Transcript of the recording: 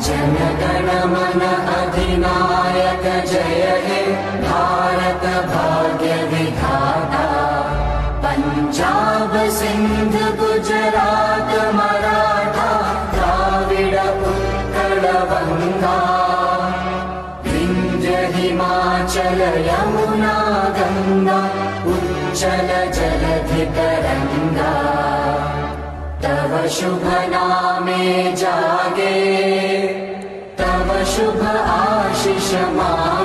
जनगण मन अधिनायक जय हे भारत भाग्य विधाता। पंजाब सिंध गुजरात मराठा द्राविड उत्कल बंगा। विंध्य हिमाचल यमुना गंगा उच्चल जलधि तरंगा। तव शुभ नामे जागे, तव शुभ आशीष मा